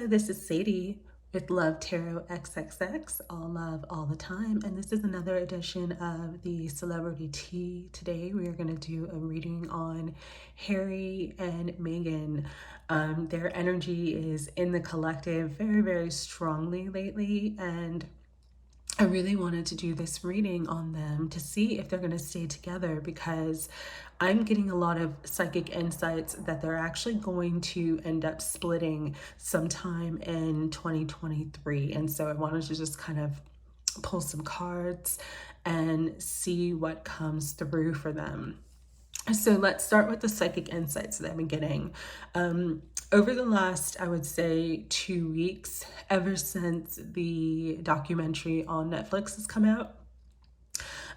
Hello, this is Sadie with Lovetarotxxx, all love all the time, and this is another edition of the Celebrity Tea. Today we are going to do a reading on Harry and Meghan. Their energy is in the collective very, very strongly lately, and I really wanted to do this reading on them to see if they're going to stay together, because I'm getting a lot of psychic insights that they're actually going to end up splitting sometime in 2023. And so I wanted to just kind of pull some cards and see what comes through for them. So let's start with the psychic insights that I've been getting. Over the last, I would say, 2 weeks, ever since the documentary on Netflix has come out,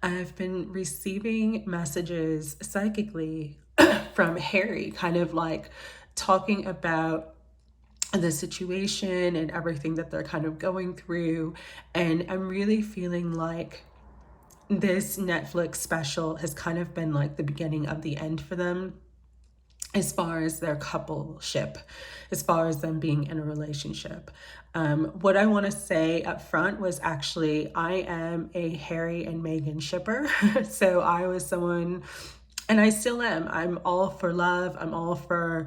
I've been receiving messages psychically from Harry, kind of like talking about the situation and everything that they're kind of going through. And I'm really feeling like this Netflix special has kind of been like the beginning of the end for them, as far as their coupleship, as far as them being in a relationship. What I want to say up front was actually I am a Harry and Meghan shipper. So I was someone, and I still am. I'm all for love. I'm all for,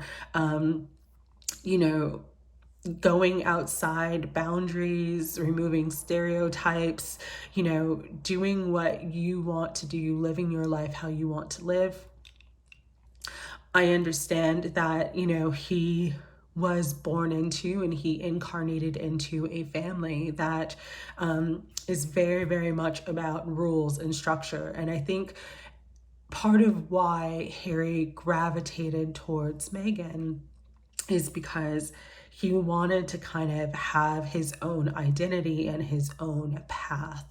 going outside boundaries, removing stereotypes, doing what you want to do, living your life how you want to live. I understand that, he was born into and he incarnated into a family that is very, very much about rules and structure. And I think part of why Harry gravitated towards Meghan is because he wanted to kind of have his own identity and his own path.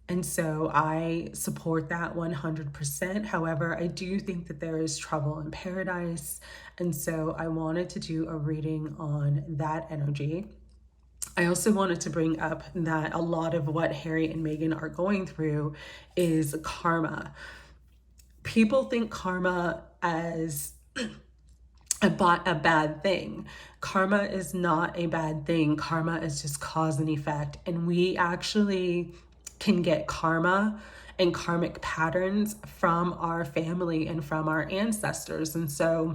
And so I support that 100%. However, I do think that there is trouble in paradise. And so I wanted to do a reading on that energy. I also wanted to bring up that a lot of what Harry and Meghan are going through is karma. People think karma as a bad thing. Karma is not a bad thing. Karma is just cause and effect. And we actually can get karma and karmic patterns from our family and from our ancestors. And so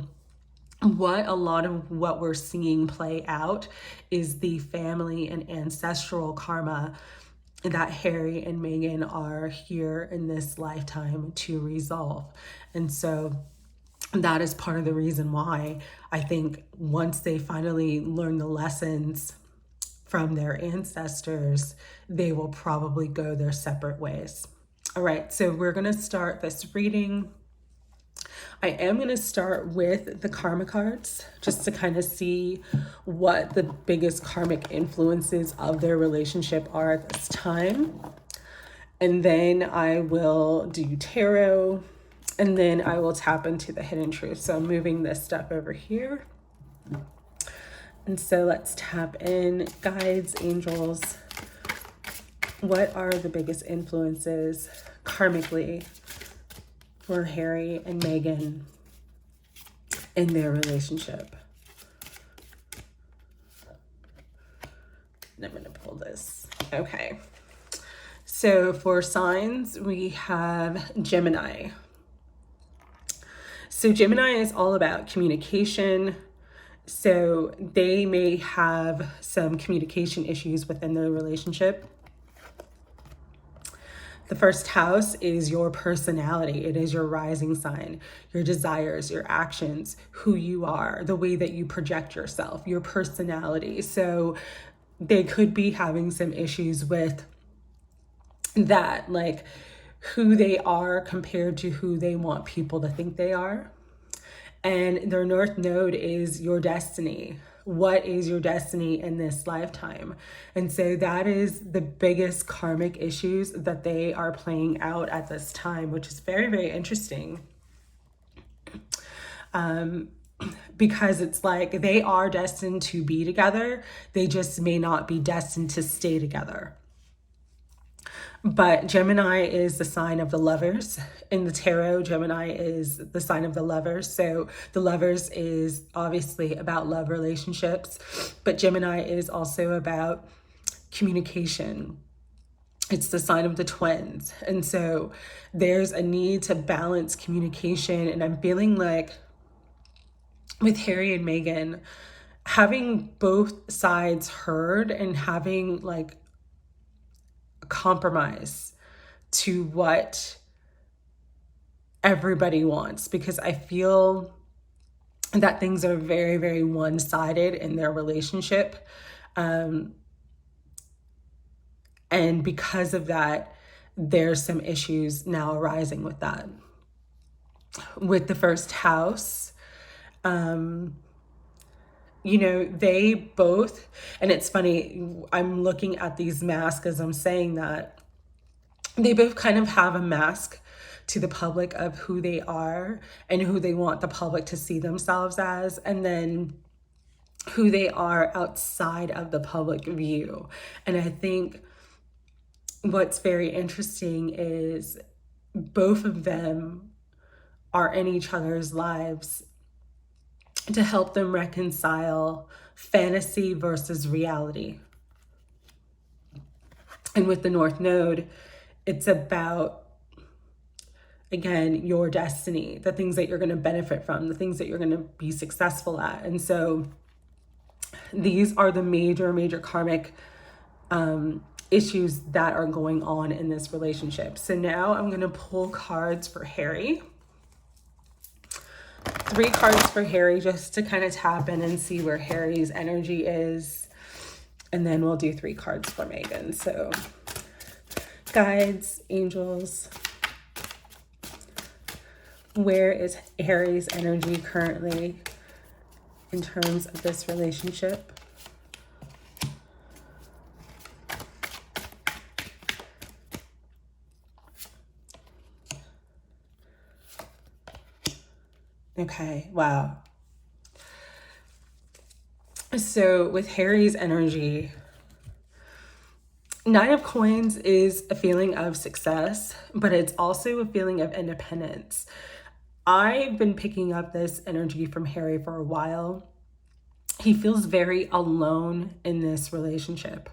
what a lot of what we're seeing play out is the family and ancestral karma that Harry and Meghan are here in this lifetime to resolve. And so that is part of the reason why I think once they finally learn the lessons from their ancestors, they will probably go their separate ways. All right, so we're going to start this reading. I am going to start with the karma cards just to kind of see what the biggest karmic influences of their relationship are at this time. And then I will do tarot, and then I will tap into the hidden truth. So I'm moving this stuff over here. And so let's tap in. Guides, angels, what are the biggest influences karmically for Harry and Meghan in their relationship? And I'm going to pull this. Okay. So for signs, we have Gemini. So Gemini is all about communication. So they may have some communication issues within their relationship. The first house is your personality. It is your rising sign, your desires, your actions, who you are, the way that you project yourself, your personality. So they could be having some issues with that, like who they are compared to who they want people to think they are. And their North Node is your destiny. What is your destiny in this lifetime? And so that is the biggest karmic issues that they are playing out at this time, which is very, very interesting. Because it's like they are destined to be together. They just may not be destined to stay together. But Gemini is the sign of the lovers. In the tarot, Gemini is the sign of the lovers. So the lovers is obviously about love relationships, but Gemini is also about communication. It's the sign of the twins. And so there's a need to balance communication. And I'm feeling like with Harry and Meghan, having both sides heard and having like a compromise to what everybody wants, because I feel that things are very, very one-sided in their relationship. And because of that, there's some issues now arising with that. With the first house, you know, they both, and it's funny, I'm looking at these masks as I'm saying that, they both kind of have a mask to the public of who they are and who they want the public to see themselves as, and then who they are outside of the public view. And I think what's very interesting is both of them are in each other's lives to help them reconcile fantasy versus reality. And with the North Node, it's about, again, your destiny, the things that you're going to benefit from, the things that you're going to be successful at. And so these are the major karmic issues that are going on in this relationship. So now I'm going to pull cards for Harry. 3 cards for Harry, just to kind of tap in and see where Harry's energy is. And then we'll do 3 cards for Meghan. So guides, angels, where is Harry's energy currently in terms of this relationship? Okay, wow. So with Harry's energy, 9 of Coins is a feeling of success, but it's also a feeling of independence. I've been picking up this energy from Harry for a while. He feels very alone in this relationship.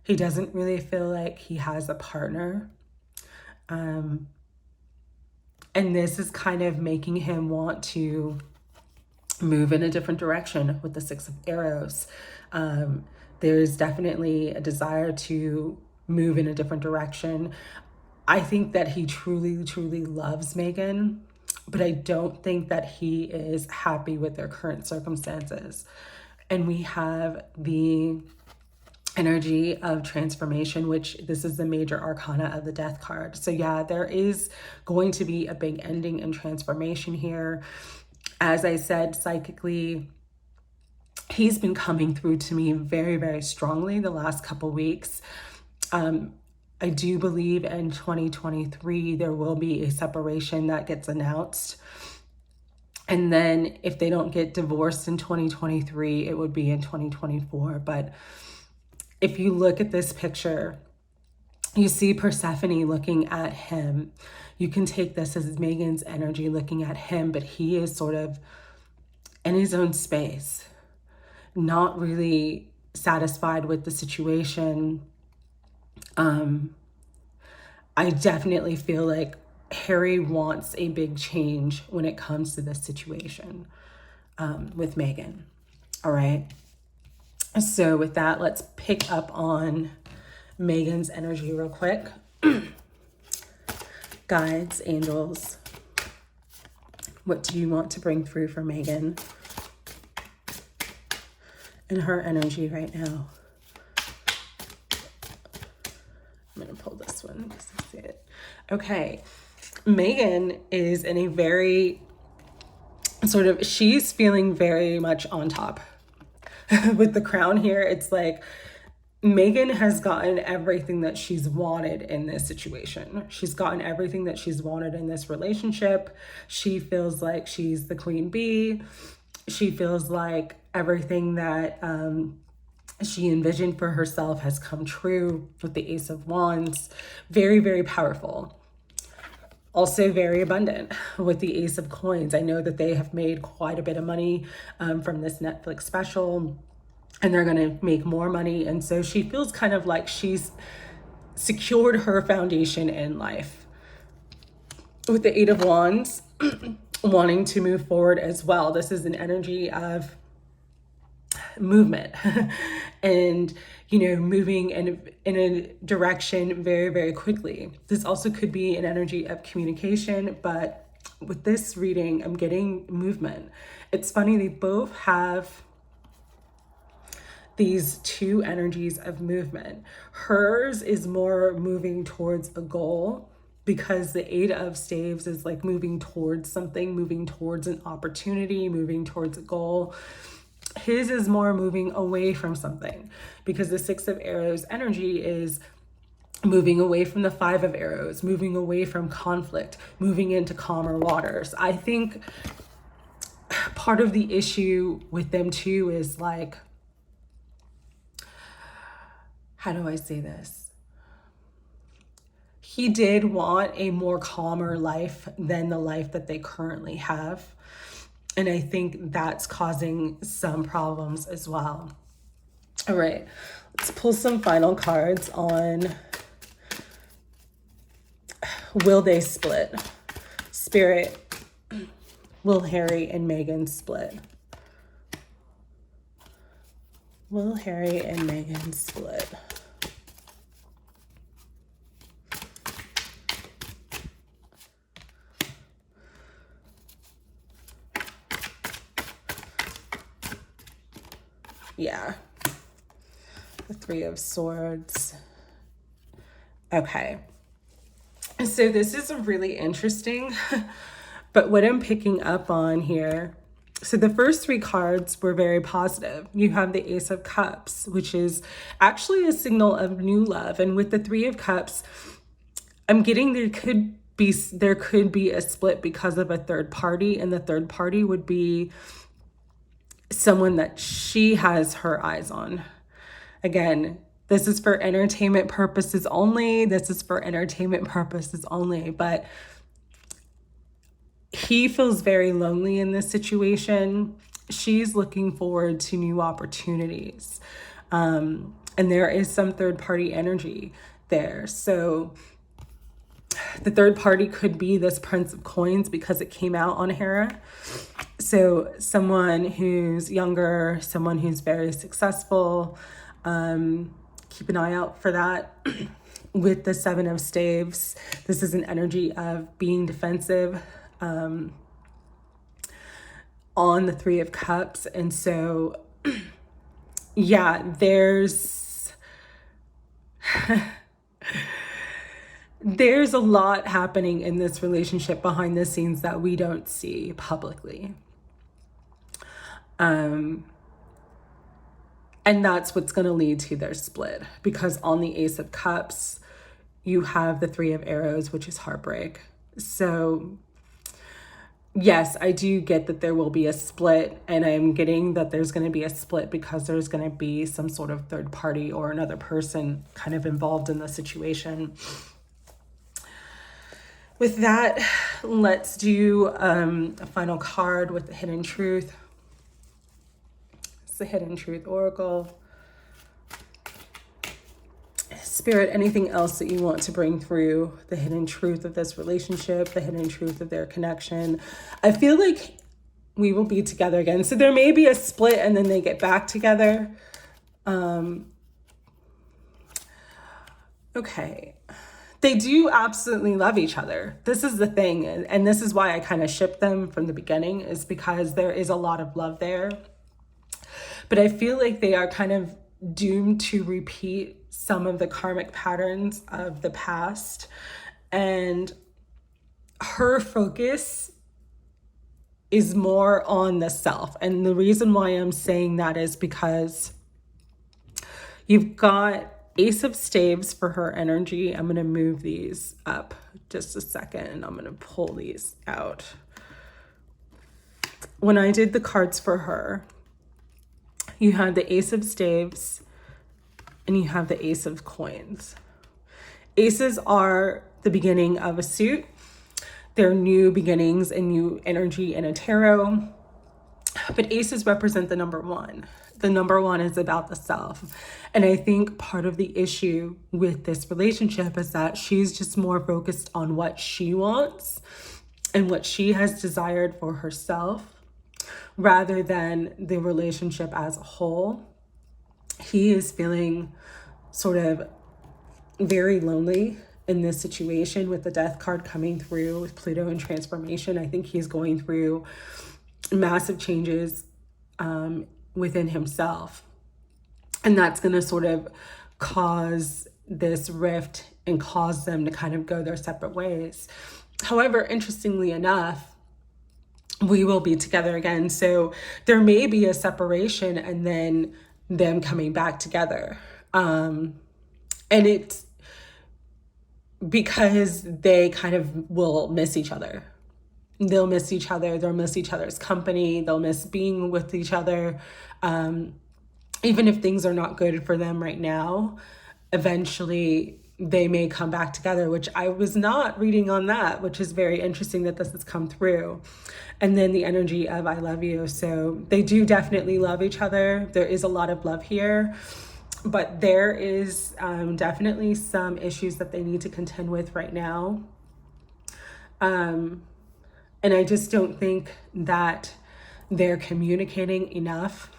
He doesn't really feel like he has a partner. And this is kind of making him want to move in a different direction with the 6 of Arrows. There's definitely a desire to move in a different direction. I think that he truly loves Meghan, but I don't think that he is happy with their current circumstances. And we have the energy of transformation, which this is the major arcana of the Death card. So yeah, there is going to be a big ending and transformation here. As I said, psychically, he's been coming through to me very strongly the last couple weeks. I do believe in 2023 there will be a separation that gets announced. And then if they don't get divorced in 2023, it would be in 2024. But if you look at this picture, you see Persephone looking at him. You can take this as Meghan's energy looking at him, but he is sort of in his own space, not really satisfied with the situation. I definitely feel like Harry wants a big change when it comes to this situation with Meghan. All right. So with that, let's pick up on Meghan's energy real quick. Guides, angels, what do you want to bring through for Meghan and her energy right now? I'm going to pull this one because I see it. Okay. Meghan is in a very sort of, she's feeling very much on top. With the crown here, it's like Meghan has gotten everything that she's wanted in this situation. She's gotten everything that she's wanted in this relationship. She feels like she's the queen bee. She feels like everything that she envisioned for herself has come true with the Ace of Wands. Very, very powerful. Also very abundant with the Ace of Coins. I know that they have made quite a bit of money from this Netflix special, and they're going to make more money. And so she feels kind of like she's secured her foundation in life. With the Eight of Wands, wanting to move forward as well. This is an energy of movement and, you know, moving in a direction very, very quickly. This also could be an energy of communication, but with this reading, I'm getting movement. It's funny, they both have these two energies of movement. Hers is more moving towards a goal, because the Eight of Staves is like moving towards something, moving towards an opportunity, moving towards a goal. His is more moving away from something, because the Six of Arrows energy is moving away from the Five of Arrows, moving away from conflict, moving into calmer waters. I think part of the issue with them too is like, how do I say this? He did want a more calmer life than the life that they currently have. And I think that's causing some problems as well. All right, let's pull some final cards on will they split? Spirit, will Harry and Meghan split? Will Harry and Meghan split? Yeah. The Three of Swords. Okay. So this is really interesting, but what I'm picking up on here, so the first three cards were very positive. You have the Ace of Cups, which is actually a signal of new love. And with the Three of Cups, I'm getting there could be a split because of a third party, and the third party would be someone that she has her eyes on. Again, this is for entertainment purposes only. This is for entertainment purposes only. But he feels very lonely in this situation. She's looking forward to new opportunities. And there is some third party energy there. So the third party could be this Prince of Coins, because it came out on Hera. So someone who's younger, someone who's very successful. Keep an eye out for that. With the Seven of Staves, this is an energy of being defensive on the Three of Cups. And so, yeah, there's a lot happening in this relationship behind the scenes that we don't see publicly. And that's what's going to lead to their split, because on the Ace of Cups, you have the Three of Arrows, which is heartbreak. So yes, I do get that there will be a split, and I'm getting that there's going to be a split because there's going to be some sort of third party or another person kind of involved in the situation. With that, let's do a final card with the Hidden Truth. It's the Hidden Truth Oracle. Spirit, anything else that you want to bring through the hidden truth of this relationship, the hidden truth of their connection? I feel like we will be together again. So there may be a split and then they get back together. Okay. They do absolutely love each other. This is the thing. And this is why I kind of shipped them from the beginning, is because there is a lot of love there. But I feel like they are kind of doomed to repeat some of the karmic patterns of the past. And her focus is more on the self. And the reason why I'm saying that is because you've got Ace of Staves for her energy. I'm going to move these up just a second, and I'm going to pull these out. When I did the cards for her, you had the Ace of Staves, and you have the Ace of Coins. Aces are the beginning of a suit. They're new beginnings and new energy in a tarot. But aces represent the number one. The number one is about the self. And I think part of the issue with this relationship is that she's just more focused on what she wants and what she has desired for herself rather than the relationship as a whole. He is feeling sort of very lonely in this situation with the Death card coming through with Pluto and transformation. I think he's going through massive changes within himself. And that's going to sort of cause this rift and cause them to kind of go their separate ways. However, interestingly enough, we will be together again. So there may be a separation and then them coming back together. And it's because they kind of will miss each other. They'll miss each other. They'll miss each other's company. They'll miss being with each other. Even if things are not good for them right now, eventually they may come back together, which I was not reading on that, which is very interesting that this has come through. And then the energy of I love you. So they do definitely love each other. There is a lot of love here, but there is definitely some issues that they need to contend with right now. And I just don't think that they're communicating enough.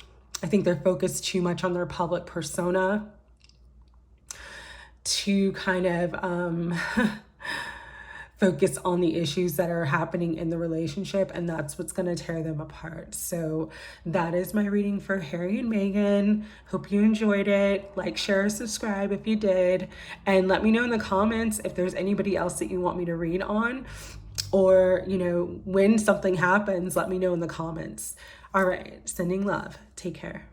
I think they're focused too much on their public persona to kind of focus on the issues that are happening in the relationship, and that's what's going to tear them apart. So that is my reading for Harry and Meghan. Hope you enjoyed it. Like, share, subscribe if you did, and let me know in the comments if there's anybody else that you want me to read on, or, you know, when something happens, let me know in the comments. All right, sending love. Take care.